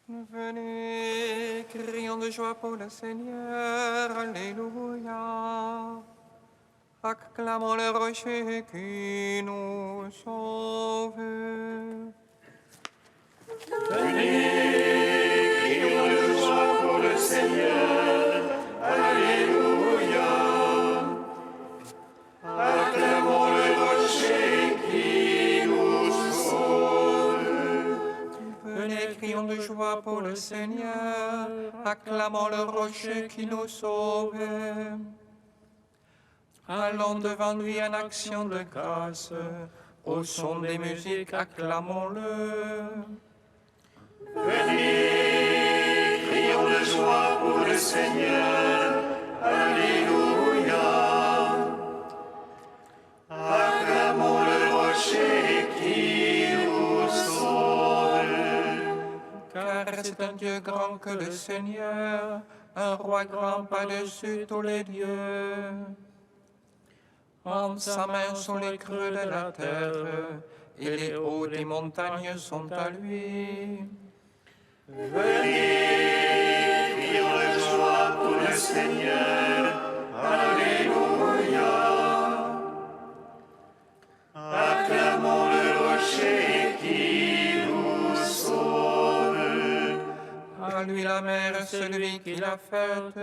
Venez, crions de joie pour le Seigneur, Alléluia. Acclamons le rocher qui nous sauve. Venez, crions de joie pour le Seigneur, Alléluia. Acclamons le rocher qui nous sauve. Venez, crions de joie pour le Seigneur, acclamons le rocher qui nous sauve. Allons devant lui en action de grâce, au son des musiques, acclamons-le. Venez, crions de joie pour le Seigneur, Alléluia. Acclamons le rocher qui nous sauve. Car c'est un Dieu grand que le Seigneur, un roi grand par-dessus tous les dieux. En sa main sont les creux de la terre, et les hauts des montagnes sont à lui. Venez, crions de joie pour le Seigneur, Alléluia. Acclamons le rocher qui nous sauve. À lui la mer, celui qui l'a faite,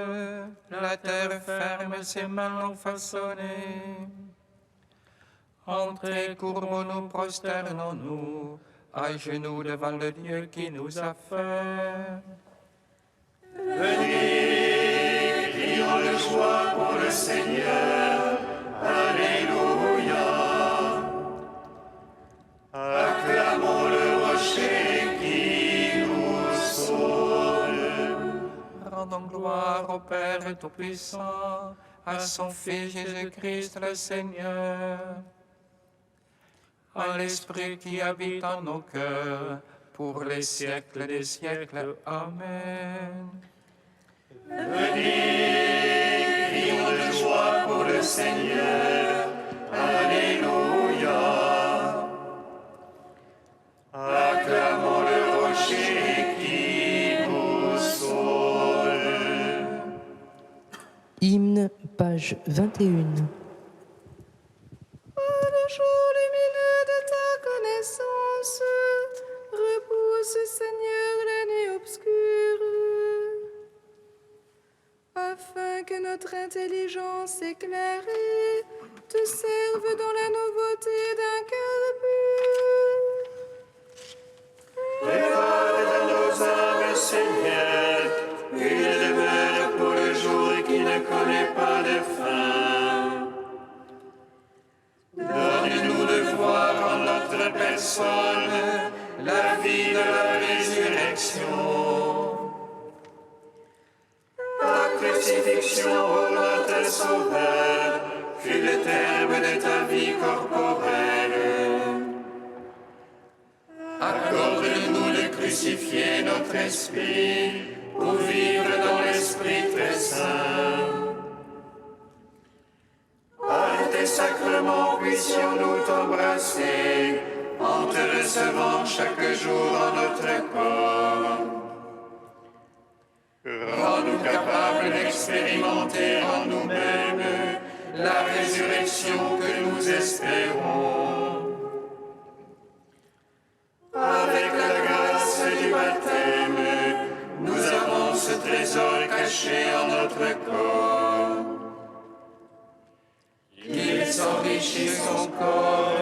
la terre ferme, ses mains l'ont façonnée. Entrez, courbons-nous, prosternons-nous, à genoux devant le Dieu qui nous a fait. Venez, crions de joie pour le Seigneur, Alléluia. Acclamons le rocher qui nous sauve. Rendons gloire au Père Tout-Puissant, à son Fils Jésus-Christ le Seigneur, à l'Esprit qui habite en nos cœurs, pour les siècles des siècles. Amen. Venez, crions de joie pour le Seigneur, Alléluia. Acclamons le rocher qui nous sauve. Hymne, page 21. Le jour lumineux de ta connaissance, repousse, Seigneur, la nuit obscure, afin que notre intelligence éclairée te serve dans la nouveauté d'un cœur pur. Prépare dans nos âmes, Seigneur, une demeure pour le jour qui ne connaît pas de fin. Donne-nous de voir en notre personne la vie de la résurrection. Ta crucifixion, ô notre Sauveur, fut le terme de ta vie corporelle. Accorde-nous de crucifier notre esprit pour vivre dans l'Esprit très saint. Par tes sacrements puissions-nous t'embrasser en te recevant chaque jour en notre corps. Rends-nous capables d'expérimenter en nous-mêmes la résurrection que nous espérons. Avec la grâce du baptême, nous avons ce trésor caché en notre corps. Qu'il s'enrichisse encore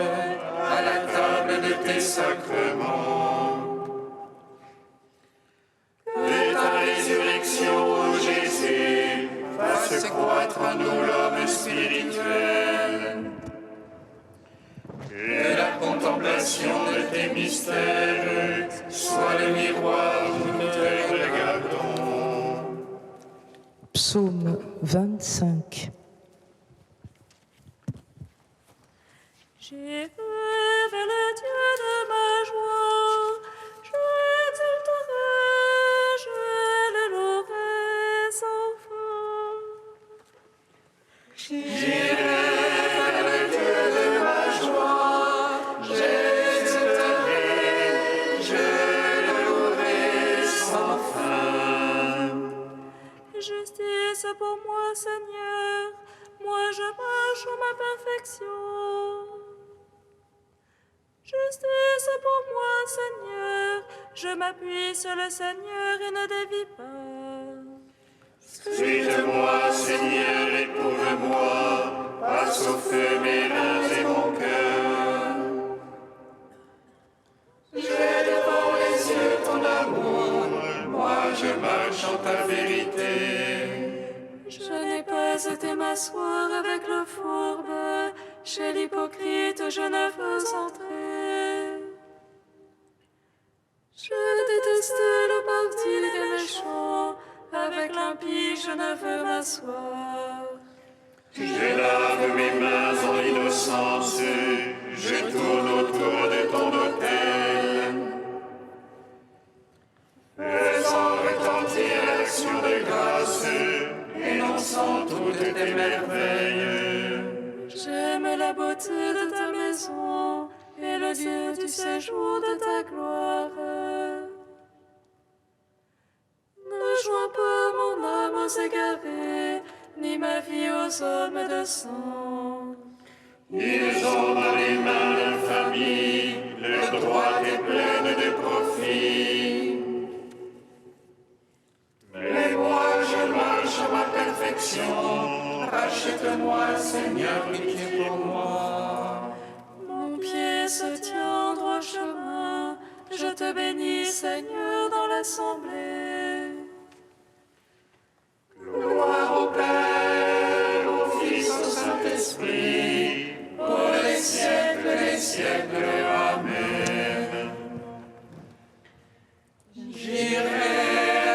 à la table de tes sacrements. Que ta résurrection, ô Jésus, fasse croître en nous l'homme spirituel. Que la contemplation de tes mystères soit le miroir où nous te regardons. Psaume 25. J'élève le Dieu de ma joie, je l'exalterai, je le louerai sans fin. J'élève le Dieu de ma joie, je l'exalterai, je le louerai sans pour moi, Seigneur. Moi, je marche en ma perfection. Justice pour moi, Seigneur. Je m'appuie sur le Seigneur et ne dévie pas. Suite-moi, Seigneur, éprouve-moi. Passe au feu mes reins et mon cœur. J'ai devant les yeux ton amour. Moi, je marche en ta vérité. Je n'ai pas été m'asseoir avec le fourbe. Chez l'hypocrite, je ne veux entrer. Je déteste le parti des méchants. Avec l'impie, je ne veux m'asseoir. Je lave mes mains en innocence. Je tourne autour de ton autel. Faisant retentir l'action de grâce, énonçant toutes tes merveilles. J'aime la beauté de ta maison et le Dieu du séjour de ta gloire. Ne joins pas mon âme aux égarés, ni ma vie aux hommes de sang. Ils ont dans les mains l'infamie, leur droite est pleine de profit. Mais moi je marche à ma perfection, rachète-moi Seigneur, pitié pour moi. Mon pied se tient en droit chemin, je te bénis Seigneur dans l'assemblée. Gloire au Père, au Fils, au Saint-Esprit, pour les siècles des siècles. Amen. J'irai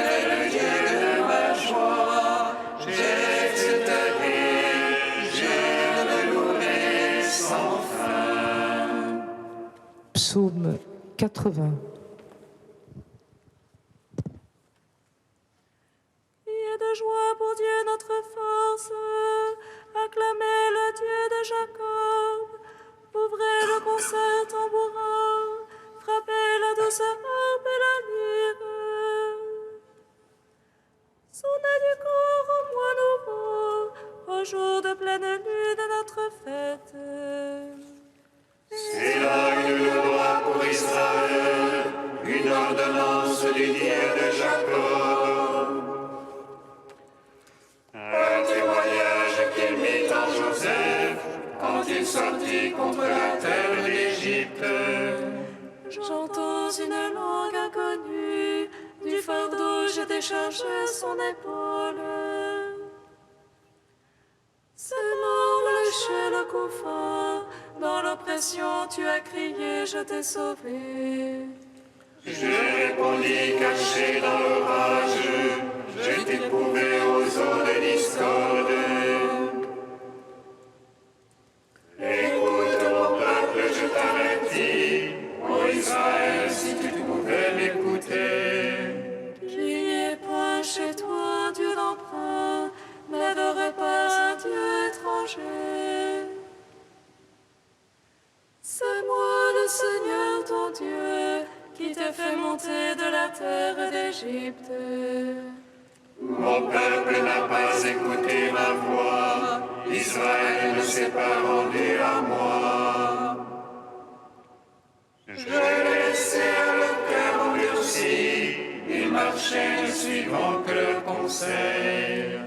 vers le Dieu de ma joie, j'exulterai, je le louerai sans fin. Psaume 80. De joie pour Dieu notre force, acclamez le Dieu de Jacob, ouvrez le concert tambourin, frappez la douce harpe et la lyre. Sonnez du corps au mois nouveau, au jour de pleine lune de notre fête. C'est là une loi pour Israël, une ordonnance du Dieu de Jacob. Un témoignage qu'il mit en Joseph quand il sortit contre la terre d'Égypte. J'entends une langue inconnue, du fardeau j'ai déchargé son épaule. Ses mains ont léché le couffin, dans l'oppression tu as crié, je t'ai sauvé. Je répondis caché dans l'orage, je t'ai prouvé aux eaux de discorde. Écoute mon peuple, je t'avertis, ô Israël, si tu pouvais m'écouter. Qu'il n'y ait point chez toi un Dieu d'emprunt, n'adore pas un Dieu étranger. C'est moi le Seigneur ton Dieu, qui te fait monter de la terre d'Égypte. Mon peuple n'a pas écouté ma voix, Israël ne s'est pas rendu à moi. Je l'ai laissé à leur cœur endurci, ils marchaient ne suivant que leur conseil.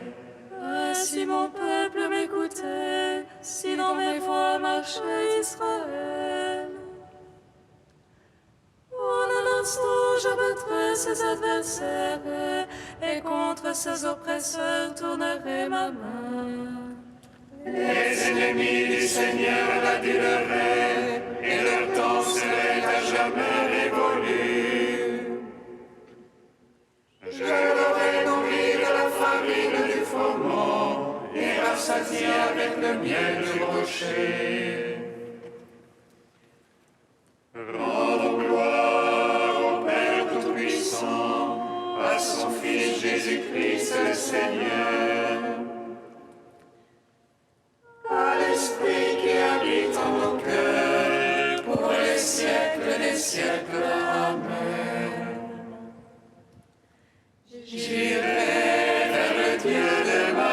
Ah, si mon peuple m'écoutait, si dans mes voies marchait Israël. En un instant, j'abattrai ses adversaires, et contre ses oppresseurs tournerai ma main. Les ennemis du Seigneur l'aduleraient, et leur temps serait à jamais révolu. Je leur ai nourri de la farine du froment, et rassasié avec le miel du rocher. Rendons gloire au Père Tout-Puissant, à son Fils Jésus-Christ le Seigneur. À l'Esprit qui habite en nos cœurs, pour les siècles des siècles. Amen. J'irai vers le Dieu de ma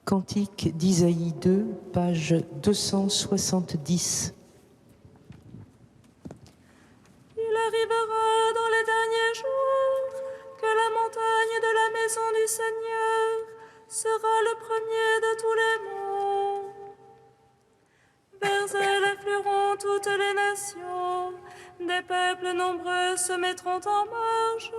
Cantique d'Isaïe 2, page 270. Il arrivera dans les derniers jours que la montagne de la maison du Seigneur sera le premier de tous les monts. Vers elle afflueront toutes les nations, des peuples nombreux se mettront en marche.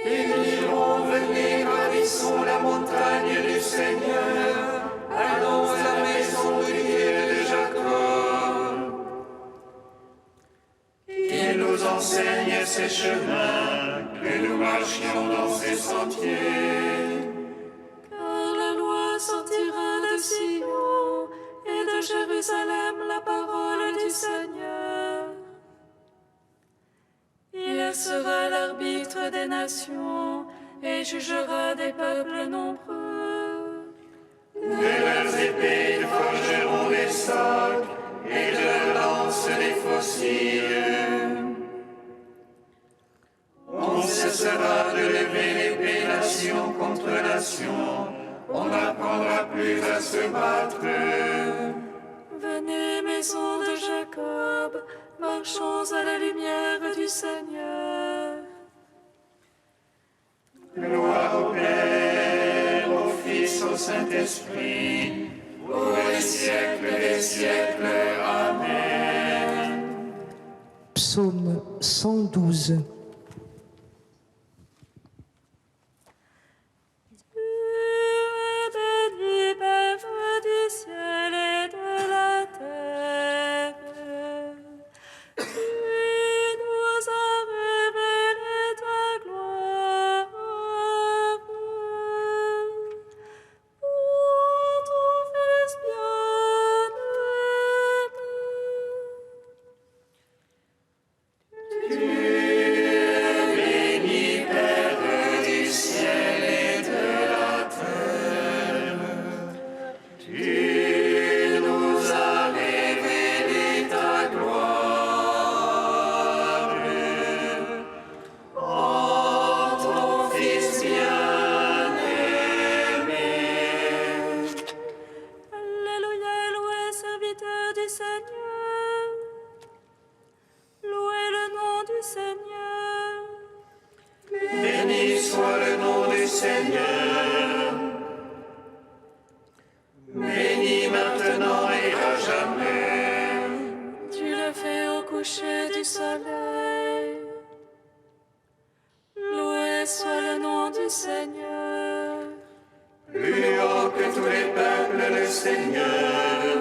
Ils diront, venez, ravissons la montagne du Seigneur, allons à la maison du Dieu de Jacob. Qu'il nous enseigne ses chemins, que nous marchions dans ses sentiers. Car la loi sortira de Sion et de Jérusalem la parole du Seigneur. Il sera l'arbitre des nations et jugera des peuples nombreux. De leurs épées ils forgeront des socs et de leurs lances des faucilles. On cessera de lever l'épée nation contre nation, on n'apprendra plus à se battre. Venez, maison de Jacob, marchons à la lumière du Seigneur. Gloire au Père, au Fils, au Saint-Esprit, pour les siècles des siècles. Amen. Psaume 112. Béni, Père du ciel et de la terre, tu nous as révélé ta gloire. Pour ton Fils bien-aimé. Béni, Père du ciel et de la terre, tu nous as révélé ta gloire. En ton Fils bien-aimé. Alléluia, loué serviteur du Seigneur. Louez le nom du Seigneur. Béni soit le nom du Seigneur. Béni maintenant et à jamais. Tu le fais au coucher du soleil. Loué soit le nom du Seigneur. Plus haut que tous les peuples, le Seigneur.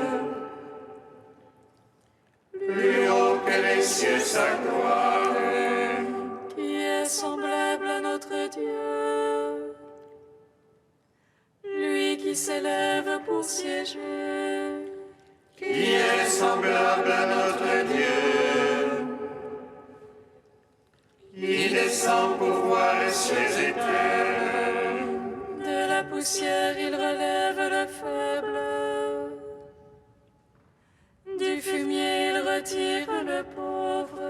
Plus haut que les cieux, sa gloire. Qui est semblable à notre Dieu. Lui qui s'élève pour siéger. Qui est semblable à notre Dieu. Qui descend pour voir les cieux et terre. De la poussière, il relève le faible. Du fumier, il retire le pauvre.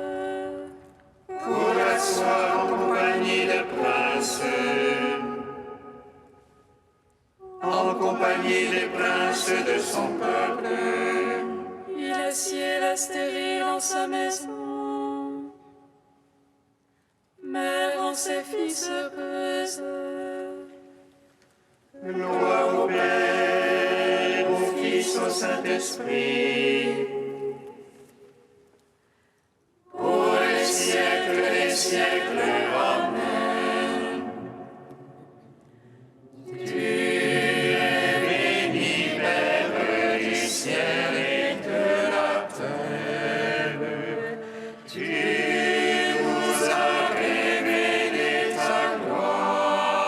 Pour l'asseoir en compagnie de princes. En compagnie des princes de son peuple. Il assied la stérile en sa maison. Mère en ses fils heureuses. Gloire au Père, au Fils, au Saint-Esprit. Pour les siècles des siècles. Amen. Tu es béni, Père du ciel et de la terre. Tu nous as révélé ta gloire.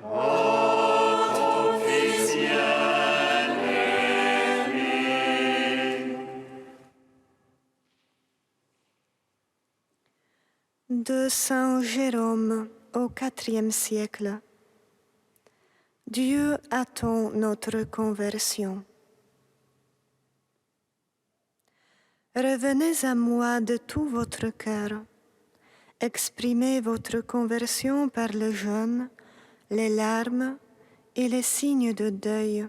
Oh, ton Fils bien-aimé. De Saint Jérôme au IVe siècle. Dieu attend notre conversion. Revenez à moi de tout votre cœur. Exprimez votre conversion par le jeûne, les larmes et les signes de deuil.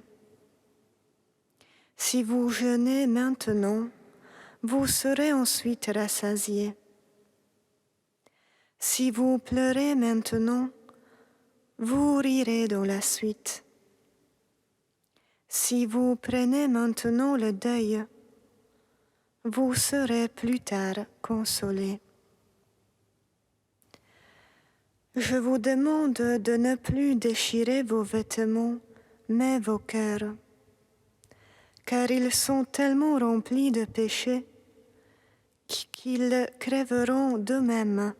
Si vous jeûnez maintenant, vous serez ensuite rassasiés. Si vous pleurez maintenant, vous rirez dans la suite. Si vous prenez maintenant le deuil, vous serez plus tard consolés. Je vous demande de ne plus déchirer vos vêtements, mais vos cœurs, car ils sont tellement remplis de péchés qu'ils crèveront d'eux-mêmes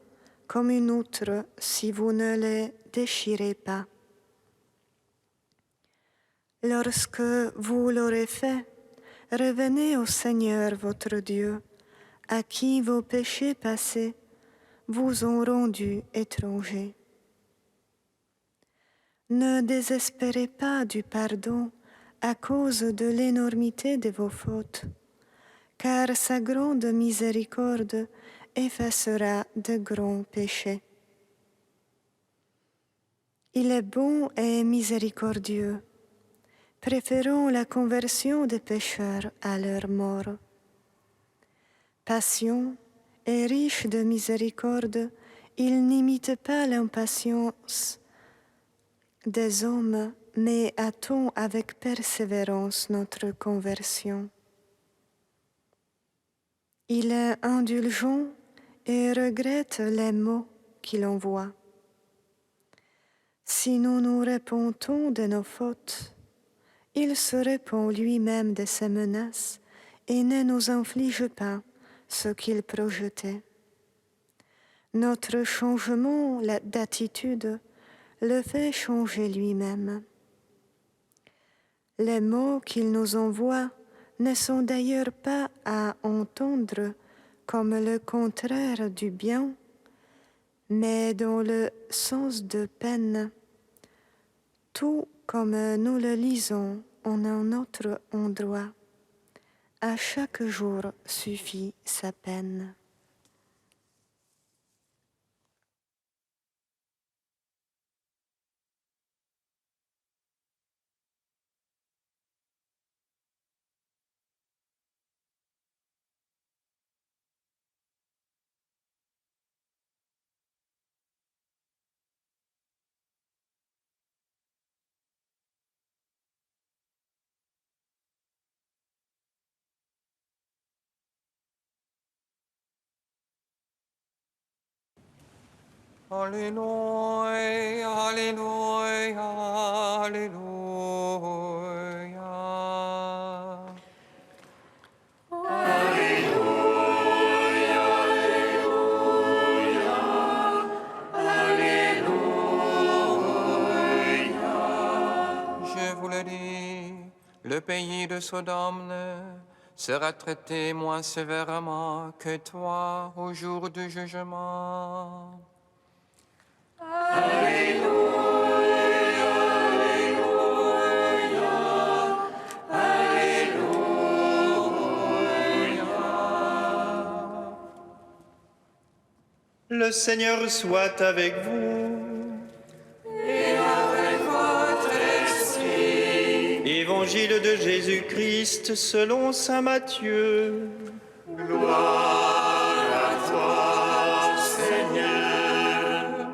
comme une outre si vous ne les déchirez pas. Lorsque vous l'aurez fait, revenez au Seigneur votre Dieu, à qui vos péchés passés vous ont rendu étrangers. Ne désespérez pas du pardon à cause de l'énormité de vos fautes, car sa grande miséricorde effacera de grands péchés. Il est bon et miséricordieux. Préférons la conversion des pécheurs à leur mort. Patient et riche de miséricorde, il n'imite pas l'impatience des hommes, mais attend avec persévérance notre conversion. Il est indulgent et regrette les maux qu'il envoie. Si nous nous repentons de nos fautes, il se répand lui-même de ses menaces et ne nous inflige pas ce qu'il projetait. Notre changement d'attitude le fait changer lui-même. Les mots qu'il nous envoie ne sont d'ailleurs pas à entendre comme le contraire du bien, mais dans le sens de peine, tout comme nous le lisons en un autre endroit. À chaque jour suffit sa peine. Alléluia, Alléluia, Alléluia. Je vous le dis, le pays de Sodome sera traité moins sévèrement que toi au jour du jugement. Le Seigneur soit avec vous. Et avec votre esprit. Évangile de Jésus-Christ selon saint Matthieu. Gloire à toi, Seigneur.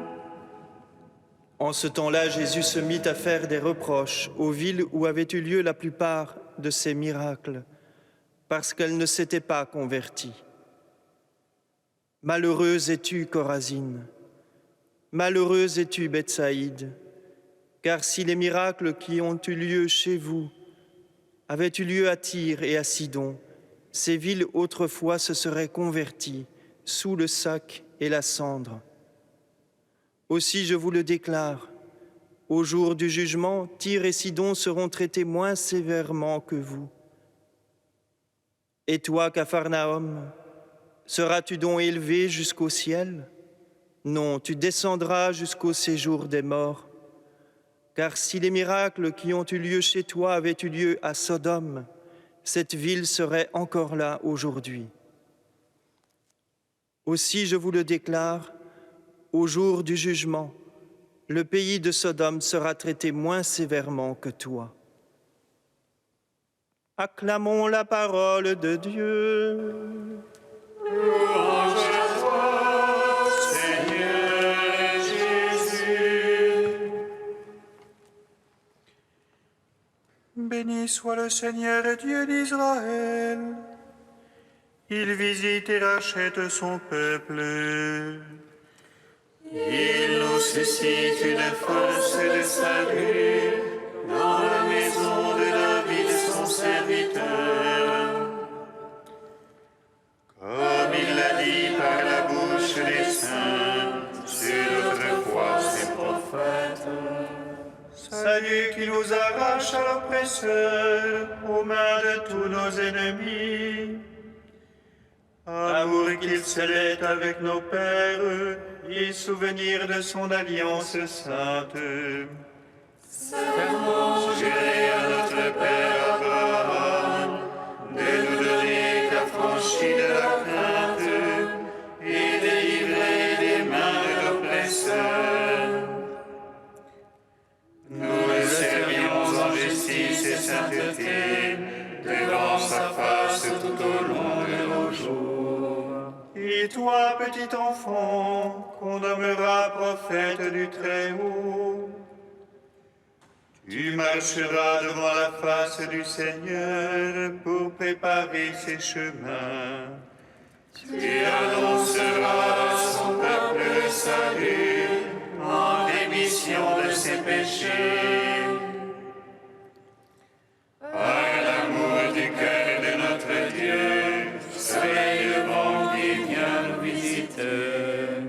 En ce temps-là, Jésus se mit à faire des reproches aux villes où avaient eu lieu la plupart de ces miracles, parce qu'elles ne s'étaient pas converties. Malheureuse es-tu, Chorazine, malheureuse es-tu, Bethsaïde, car si les miracles qui ont eu lieu chez vous avaient eu lieu à Tyr et à Sidon, ces villes autrefois se seraient converties sous le sac et la cendre. Aussi, je vous le déclare, au jour du jugement, Tyr et Sidon seront traités moins sévèrement que vous. Et toi, Capharnaüm, seras-tu donc élevé jusqu'au ciel? Non, tu descendras jusqu'au séjour des morts. Car si les miracles qui ont eu lieu chez toi avaient eu lieu à Sodome, cette ville serait encore là aujourd'hui. Aussi, je vous le déclare, au jour du jugement, le pays de Sodome sera traité moins sévèrement que toi. Acclamons la parole de Dieu. Louange à toi, Seigneur Jésus. Béni soit le Seigneur Dieu d'Israël. Il visite et rachète son peuple. Il nous suscite une force de salut dans la maison de David, son serviteur. Comme il l'a dit par la bouche des saints, sur notre foi ses prophètes. Salut qui nous arrache à l'oppresseur, aux mains de tous nos ennemis. Amour qu'il scellait avec nos pères, et souvenir de son alliance sainte. Serment juré à notre Père Abraham, de nous donner l'affranchi de la crainte et délivrer des mains de l'oppresseur. Nous le servions en justice et sainteté, devant sa face tout au long de nos jours. Et toi, petit enfant, qu'on nommera prophète du Très-Haut, tu marcheras devant la face du Seigneur pour préparer ses chemins. Tu annonceras à son peuple le salut en rémission de ses péchés. Par l'amour du cœur de notre Dieu, soleil levant qui vient nous visiter.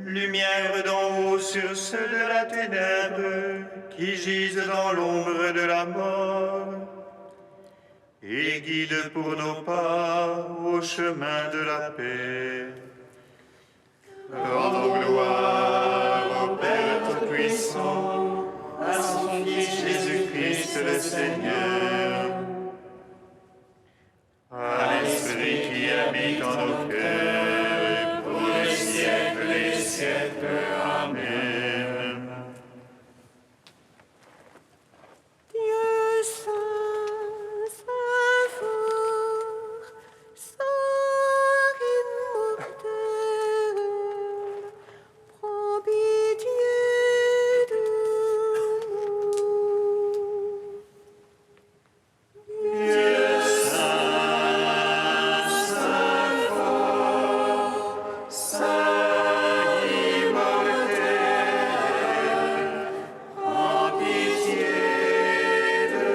Lumière d'en haut sur ceux de la ténèbre qui gisent dans l'ombre de la mort, et guide pour nos pas au chemin de la paix. Rendons gloire au Père Tout-Puissant, à son Fils Jésus-Christ le Seigneur, à l'Esprit qui habite en nos cœurs, pour les siècles des siècles. Amen. Dieu saint, saint fort, saint immortel, prends pitié de nous. Dieu saint, saint fort, saint immortel, prends pitié de nous.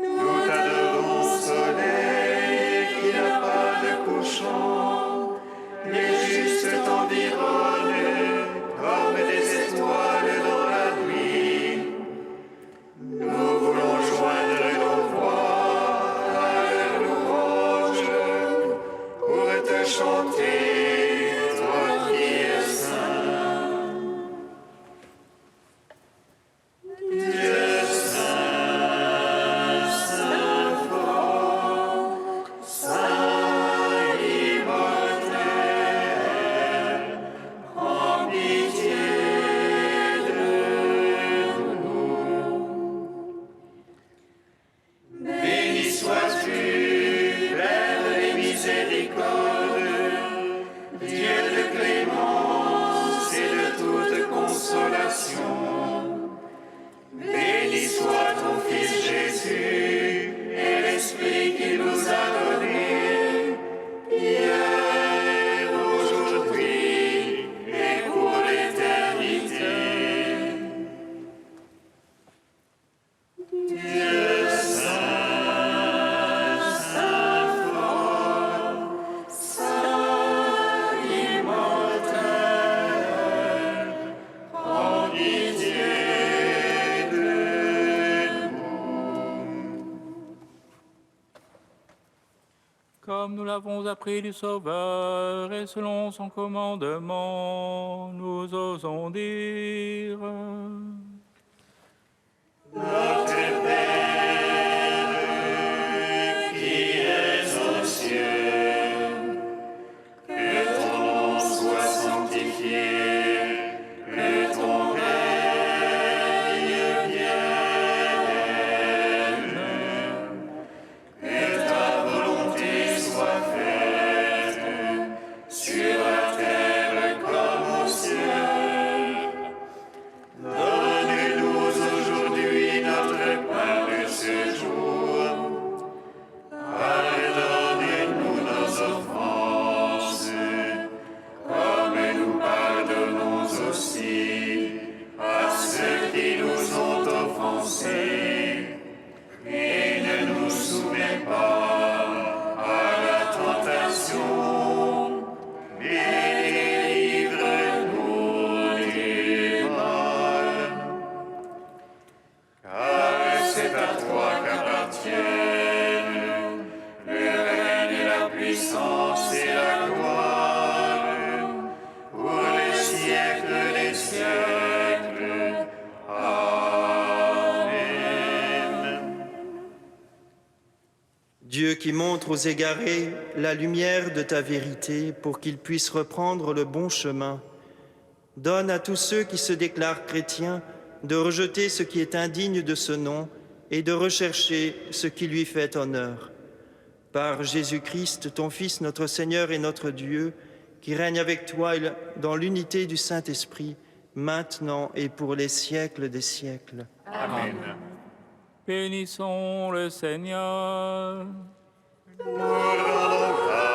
Nous t'adorons, soleil qui n'a pas de couchant, les justes t'environnent comme des étoiles dans la nuit. Nous voulons joindre nos voix à leur louange pour te chanter, toi qui es saint. Dieu saint, saint fort, saint immortel, prends pitié de nous. Béni sois-tu, Père des miséricordes, Dieu de clémence et de toute consolation. Béni soit ton Fils Jésus et l'Esprit qu'il nous a donné, hier, aujourd'hui et pour l'éternité. Dieu saint, saint fort, saint immortel, prends pitié de nous. Comme nous l'avons appris du Sauveur et selon son commandement, nous osons dire: Notre Père, qui es aux cieux, que ton nom soit Dieu qui montre aux égarés la lumière de ta vérité pour qu'ils puissent reprendre le bon chemin, donne à tous ceux qui se déclarent chrétiens de rejeter ce qui est indigne de ce nom et de rechercher ce qui lui fait honneur. Par Jésus-Christ, ton Fils, notre Seigneur et notre Dieu, qui règne avec toi dans l'unité du Saint-Esprit, maintenant et pour les siècles des siècles. Amen. Bénissons le Seigneur. Nous rendons grâce